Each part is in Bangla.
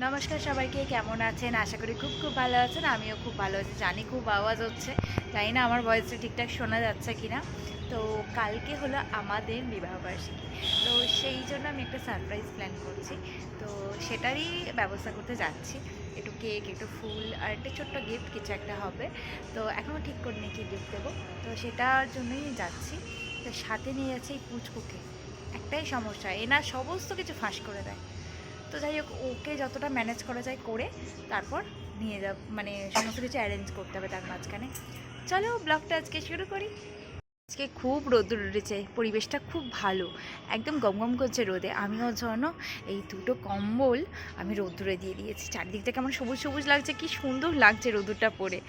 নমস্কার সবাইকে, কেমন আছেন? আশা করি খুব খুব ভালো আছেন। আমিও খুব ভালো আছি। জানি খুব আওয়াজ হচ্ছে, জানি না আমার ভয়েসটা ঠিকঠাক শোনা যাচ্ছে কিনা। তো কালকে হলো আমাদের বিবাহবার্ষিকী, তো সেই জন্য আমি একটা সারপ্রাইজ প্ল্যান করছি। তো সেটারই ব্যবস্থা করতে যাচ্ছি। একটু কেক, একটু ফুল আর একটা ছোট্ট গিফট কিছু একটা হবে। তো এখনও ঠিক করিনি কী গিফট দেবো, তো সেটার জন্যই যাচ্ছি। তো সাথে নিয়ে যাচ্ছি এই পুচকুকে। একটাই সমস্যা, এনা সমস্ত কিছু ফাঁস করে দেয়। তো যাই হোক, ওকে যতটা ম্যানেজ করা যায় করে তারপর নিয়ে যাব, মানে সমস্ত কিছু অ্যারেঞ্জ করতে হবে তার মাঝখানে। চলো ব্লগটা আজকে শুরু করি। আজকে খুব রোদ্দুর উঠেছে, পরিবেশটা খুব ভালো, একদম গমগম করছে রোদে। আমিও যেন এই দুটো কম্বল আমি রোদ্দুরে দিয়ে দিয়েছি। চারিদিকটা কেমন সবুজ সবুজ লাগছে, কি সুন্দর লাগছে রোদ্দুরটা পরে।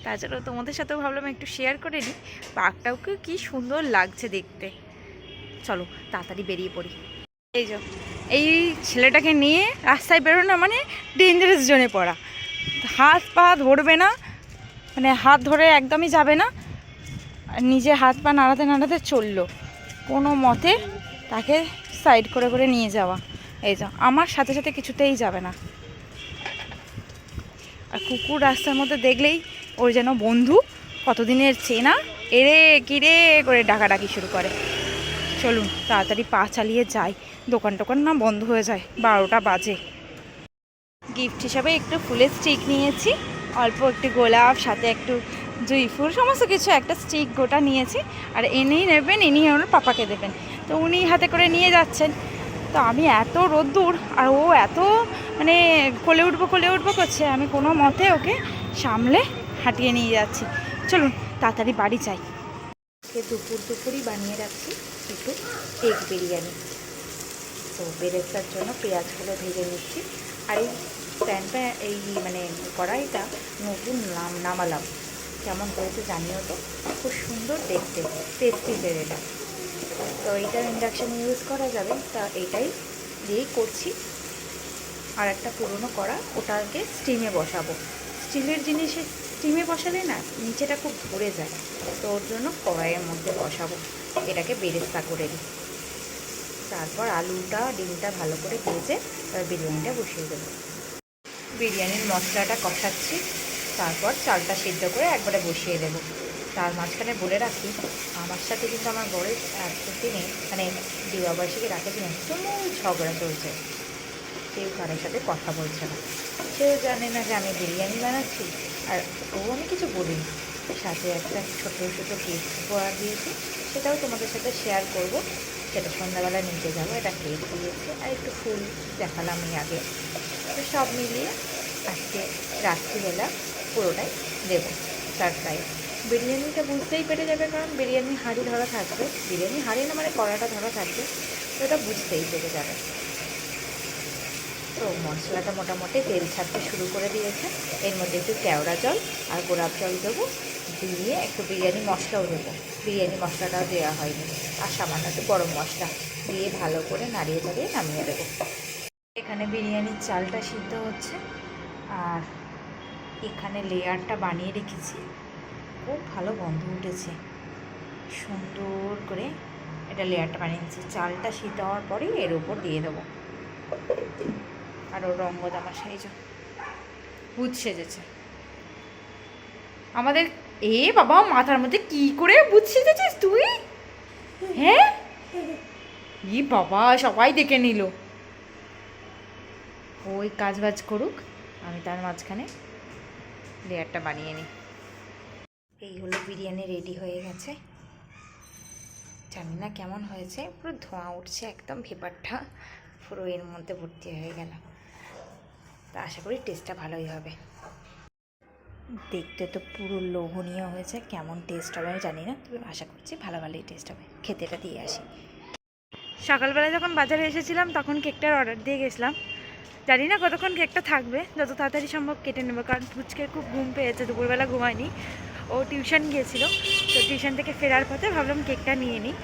তাছাড়াও তোমাদের সাথেও ভাবলাম একটু শেয়ার করে নিই, পার্কটাকে কি সুন্দর লাগছে দেখতে। চলো তাড়াতাড়ি বেরিয়ে পড়ি। এই যে এই ছেলেটাকে নিয়ে রাস্তায় বেরোনো মানে ডেঞ্জারাস জোনে পড়া। হাত পা ধরবে না, মানে হাত ধরে একদমই যাবে না, নিজে হাত পা নাড়াতে নাড়াতে চললো, কোনো মতে তাকে সাইড করে করে নিয়ে যাওয়া। এই যে আমার সাথে সাথে কিছুতেই যাবে না। আর কুকুর রাস্তার মধ্যে দেখলেই ওর যেন বন্ধু, কতদিনের চেনা, এরে কিরে করে ডাকাডাকি শুরু করে। চলুন তাড়াতাড়ি পা চালিয়ে যাই, দোকান টোকান না বন্ধ হয়ে যায়, 12টা বাজে। গিফট হিসাবে একটু ফুলের স্টিক নিয়েছি, অল্প একটু গোলাপ, সাথে একটু জুঁই ফুল, সমস্ত কিছু একটা স্টিক গোটা নিয়েছি। আর এনেই নেবেন, ইনি ওনার পাপাকে দেবেন, তো উনি হাতে করে নিয়ে যাচ্ছেন। তো আমি এত রোদ্দুর আর ও এত মানে কোলে উঠবো করছে, আমি কোনো মতে ওকে সামলে হাঁটিয়ে নিয়ে যাচ্ছি। চলুন তাড়াতাড়ি বাড়ি যাই। দুপুরই বানিয়ে রাখছি একটু এগ বিরিয়ানি। তো বেরেস্তার জন্য পেঁয়াজগুলো ভেজে নিচ্ছি। আর এই প্যানটা, এই মানে কড়াইটা নতুন নামালাম, কেমন হয়েছে জানিও তো, খুব সুন্দর দেখতে, টেস্টি এটা। তো এইটা ইন্ডাকশান ইউজ করা যাবে, তা এইটাই দিয়েই করছি। আর একটা পুরনো কড়া, ওটাকে স্টিমে বসাবো। স্টিলের জিনিসে স্টিমে বসালে না নিচেটা খুব ধরে যায়, তো ওর জন্য কড়াইয়ের মধ্যে বসাবো। এটাকে বেরেস্তা করে দিই। তারপর আলুটা ডিমটা ভালো করে ভেজে বিরিয়ানিটা বসিয়ে দেবো। বিরিয়ানির মশলাটা কষাচ্ছি, তারপর চালটা সিদ্ধ করে একবারে বসিয়ে দেবো। তার মাঝখানে বলে রাখি, আমার সাথে কিন্তু আমার বরের দিনে মানে বিবাহবার্ষিকীর আগের দিনে তুমুল ঝগড়া চলছে। কেউ কারোর সাথে কথা বলছে না, সেও জানে না যে আমি বিরিয়ানি বানাচ্ছি, আর আমি কিছু বলিনি। সাথে একটা ছোটো ছোটো কেক উপহার দিয়েছি, সেটাও তোমাদের সাথে শেয়ার করব। সেটা সন্ধ্যাবেলা নিতে যাবো। এটা কেক দিয়েছে আর একটু ফুল দেখালাম এই আগে। তো সব মিলিয়ে আজকে রাত্রিবেলা পুরোটাই দেবো সারপ্রাইজ। বিরিয়ানিটা বুঝতেই পেরে যাবে, কারণ বিরিয়ানি হাঁড়ি ধরা থাকবে, বিরিয়ানি হাঁড়ি না মানে কড়াটা ধরা থাকবে, তো এটা বুঝতেই পেরে যাবে। তো মশলাটা মোটামুটি তেল ছাড়তে শুরু করে দিয়েছে। এর মধ্যে একটু কেওড়া জল আর গোলাপ জল দেবো, দিয়ে একটু বিরিয়ানি মশলাও দেবো। বিরিয়ানি মশলাটাও দেওয়া হয়নি, আর সামান্য একটু গরম মশলা দিয়ে ভালো করে নাড়িয়ে চাড়িয়ে নামিয়ে দেবো। এখানে বিরিয়ানির চালটা সিদ্ধ হচ্ছে, আর এখানে লেয়ারটা বানিয়ে রেখেছি। খুব ভালো গন্ধ উঠেছে, সুন্দর করে এটা লেয়ারটা বানিয়ে নিচ্ছি। চালটা সিদ্ধ হওয়ার পরেই এর উপর দিয়ে দেবো। আর ওর রঙ্গজামা সেই যে ভূত সেজেছে আমাদের। এ বাবা, মাথার মধ্যে কি করে ভূত সেজেছিস তুই? হ্যাঁ, ই বাবা, সবাই দেখে নিল। ওই কাজ বাজ করুক, আমি তার মাঝখানে লেয়ারটা বানিয়ে নিই। এই হলো বিরিয়ানি রেডি হয়ে গেছে। জানি না কেমন হয়েছে, পুরো ধোঁয়া উঠছে, একদম ভেপারটা পুরো এর মধ্যে ভর্তি হয়ে গেল। তা আশা করি টেস্টটা ভালোই হবে। দেখতে তো পুরো লোভনীয় হয়েছে, কেমন টেস্ট হবে আমি জানি না, তবে আশা করছি ভালোই টেস্ট হবে। খেতেটা দিয়ে আসি। সকালবেলা যখন বাজারে এসেছিলাম তখন কেকটার অর্ডার দিয়ে গেছিলাম, জানি না কতক্ষণ কেকটা থাকবে, যত তাড়াতাড়ি সম্ভব কেটে নেবো, কারণ পুচকে খুব ঘুম পেয়েছে, দুপুরবেলা ঘুমায়নি, ও টিউশন গিয়েছিল। তো টিউশন থেকে ফেরার পথে ভাবলাম কেকটা নিয়ে নিই।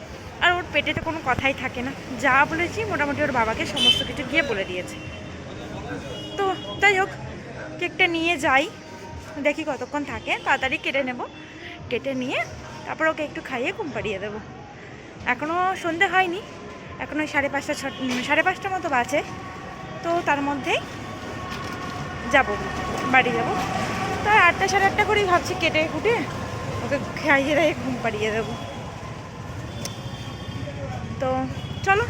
আর ওর পেটে তো কোনো কথাই থাকে না, যা বলেছি মোটামুটি ওর বাবাকে সমস্ত কিছু গিয়ে বলে দিয়েছে। তো যাই হোক, কেকটা নিয়ে যাই, দেখি কতক্ষণ থাকে, তাড়াতাড়ি কেটে নেব। কেটে নিয়ে তারপর ওকে একটু খাইয়ে ঘুম পাড়িয়ে দেবো। এখনও সন্ধে হয়নি, এখনও 5:30 মতো বাজে। তো তার মধ্যেই যাব, বাড়ি যাব। তাই 8টা সাড়ে 8টা করেই ভাবছি কেটে কুটে ওকে খাইয়ে দাইয়ে ঘুম পাড়িয়ে দেবো। তো চলো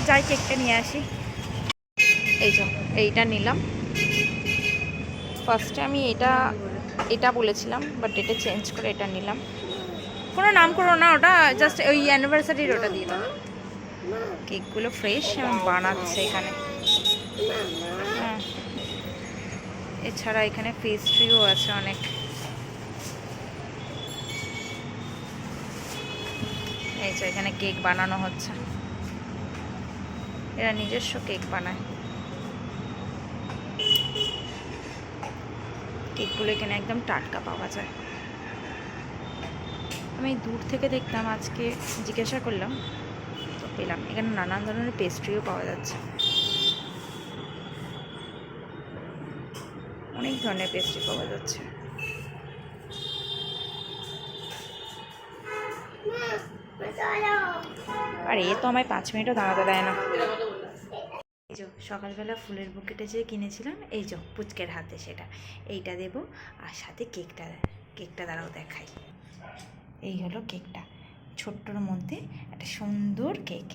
যাই, কেকটা নিয়ে আসি। এই যে এইটা নিলাম। ফার্স্টে আমি এটা বলেছিলাম, বাট এটা চেঞ্জ করে এটা নিলাম। কোনো নাম করো না, ওটা জাস্ট ওই অ্যানিভার্সারির ওটা দিয়ে দাও। কেকগুলো ফ্রেশ এবং বানাচ্ছে এখানে। হ্যাঁ, এছাড়া এখানে পেস্ট্রিও আছে অনেক। এই যে এখানে কেক বানানো হচ্ছে, এরা নিজস্ব কেক বানায়। কেকগুলো এখানে একদম টাটকা পাওয়া যায়। আমি দূর থেকে দেখতাম, আজকে জিজ্ঞাসা করলাম তো পেলাম। এখানে নানান ধরনের পেস্ট্রিও পাওয়া যাচ্ছে, অনেক ধরনের পেস্ট্রি পাওয়া যাচ্ছে। আর এ তো আমায় 5 মিনিটও দাঁড়াতে দেয় না। এই যে সকালবেলা ফুলের বুকেটে যে কিনেছিলাম, এই যে পুচকের হাতে সেটা, এইটা দেব। আর সাথে কেকটা দ্বারাও দেখাই। এই হলো কেকটা, ছোট্টর মধ্যে একটা সুন্দর কেক।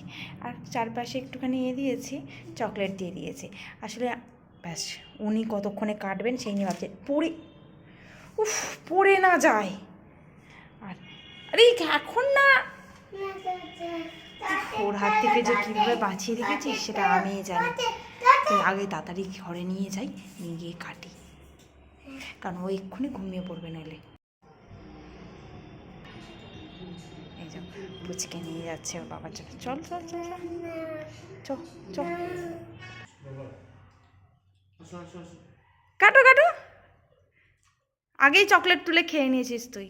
আর চারপাশে একটুখানি দিয়েছি, চকলেট দিয়ে দিয়েছি। আসলে ব্যাস, উনি কতক্ষণে কাটবেন সেই নিয়ে ভাবছে। পড়ে না যায়। আর আরে এখন না, ওর হাত থেকে যে কীভাবে বাঁচিয়ে রেখেছিস সেটা আমিই জানি। আগে তাড়াতাড়ি ঘরে নিয়ে যাই, নিয়ে গিয়ে কাটি, কারণ ও এক্ষুনি ঘুমিয়ে পড়বে নইলে। এই যে পুচকে নিয়ে যাচ্ছে ওর বাবার জন্য। চল চল চল চল চল, কাটো কাটো। আগেই চকলেট তুলে খেয়ে নিয়েছিস তুই,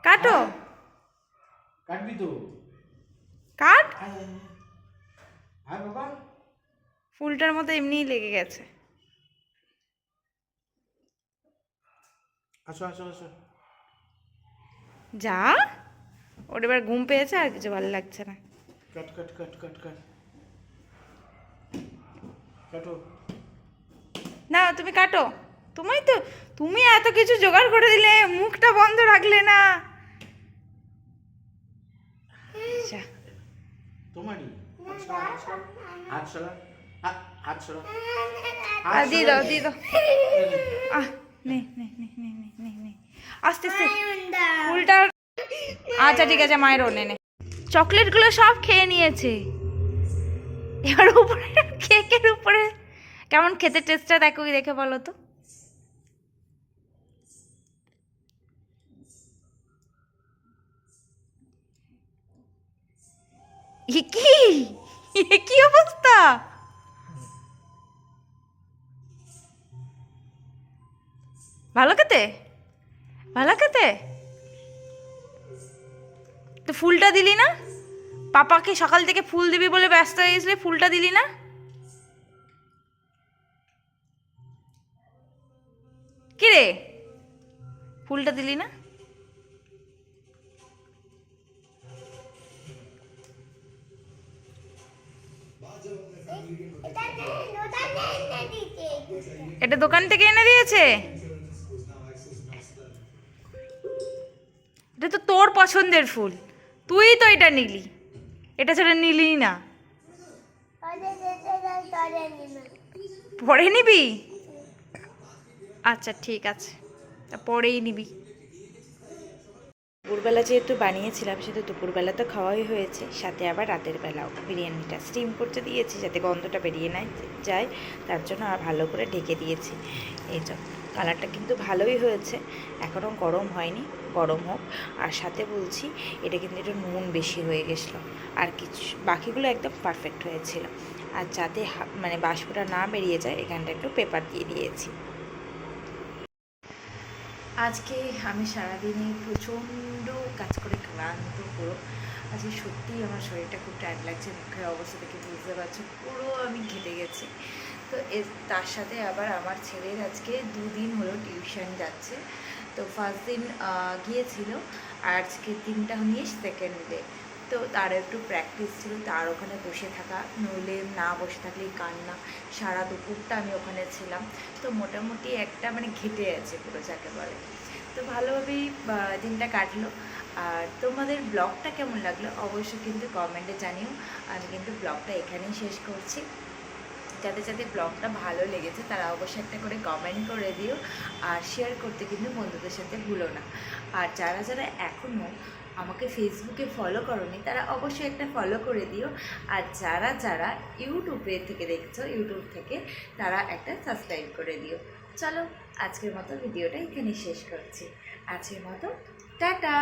কাটো। কাটবি তো, কাট। বাবা ফুলটার মতো এমনিই লেগে গেছে। আসো আসো আসো। যা, ওর এবার ঘুম পেয়েছে, আর কিছু ভালো লাগছে না। কাট কাট কাট কাট কাট কাটো না, তুমি কাটো। তুমি এত কিছু জোগাড় করে দিলে, মুখটা বন্ধ রাখলে না। আচ্ছা, তোমারই হাত সরা, হাত সরা। দিয়ে দাও দিয়ে দাও। নে নে নে নে নে নে নে, আস্তে আস্তে ফুলটা। আচ্ছা ঠিক আছে, মায়ের ও নে নে। চকলেটগুলো সব খেয়ে নিয়েছে। এবার উপরে কেকের উপরে কেমন খেতে টেস্টটা দেখো, দেখে বলো তো। কি অবস্থা? ভালো খেতে, ভালো খেতে। তো ফুলটা দিলি না? পাপাকে সকাল থেকে ফুল দিবি বলে ব্যস্ত হয়ে গেছিলি, ফুলটা দিলি না? কি রে, ফুলটা দিলি না? এটা দোকান থেকে এনে দিয়েছে। এটা তো তোর পছন্দের ফুল, তুই তো এটা নিলি, এটা ছাড়া নিলি না। পরে নিবি? আচ্ছা ঠিক আছে, তা পরেই নিবি। দুপুরবেলা যেহেতু বানিয়েছিলাম, সেহেতু দুপুরবেলা তো খাওয়াই হয়েছে, সাথে আবার রাতের বেলাও বিরিয়ানিটা স্টিম করতে দিয়েছি যাতে গন্ধটা বেরিয়ে না যায়, তার জন্য আর ভালো করে ঢেকে দিয়েছি। এই যে কালারটা কিন্তু ভালোই হয়েছে, এখনও গরম হয়নি, গরম হোক। আর সাথে বলছি, এটা কিন্তু একটু নুন বেশি হয়ে গেছিলো, আর কিছু বাকিগুলো একদম পারফেক্ট হয়েছিল। আর যাতে মানে বাষ্পটা না বেরিয়ে যায়, এখানটা একটু পেপার দিয়ে দিয়েছি। আজকে আমি সারাদিনে প্রচণ্ড কাজ করে ক্লান্ত পুরো। আজকে সত্যিই আমার শরীরটা খুব টায়ার্ড লাগছে, মুখের অবস্থা থেকে বুঝতে পারছো পুরো আমি ঘেটে গেছি। তো তার সাথে আবার আমার ছেলের আজকে 2 দিন হলো টিউশন যাচ্ছে। তো ফার্স্ট দিন গিয়েছিল, আর আজকে 3টা নিয়ে সেকেন্ড ডে। তো তারও একটু প্র্যাকটিস ছিল, তার ওখানে বসে থাকা, নইলে না বসে থাকলেই কান্না। সারা দুপুরটা আমি ওখানে ছিলাম, তো মোটামুটি একটা মানে ঘেটে আছে পুরো যাকে বলে। তো ভালোভাবেই দিনটা কাটলো। আর তোমাদের ব্লগটা কেমন লাগলো অবশ্যই কিন্তু কমেন্টে জানিও। আমি কিন্তু ব্লগটা এখানেই শেষ করছি। যাদের যাদের ব্লগটা ভালো লেগেছে তারা অবশ্যই একটা করে কমেন্ট করে দিও, আর শেয়ার করতে কিন্তু বন্ধুদের সাথে ভুলো না। আর যারা যারা এখনও আমাকে ফেসবুকে ফলো করোনি তারা অবশ্যই একটা ফলো করে দিও। আর যারা যারা ইউটিউবে থেকে দেখছো, ইউটিউব থেকে, তারা একটা সাবস্ক্রাইব করে দিও। চলো আজকের মতো ভিডিওটা এখানেই শেষ করছি। আজকের মতো টাটা।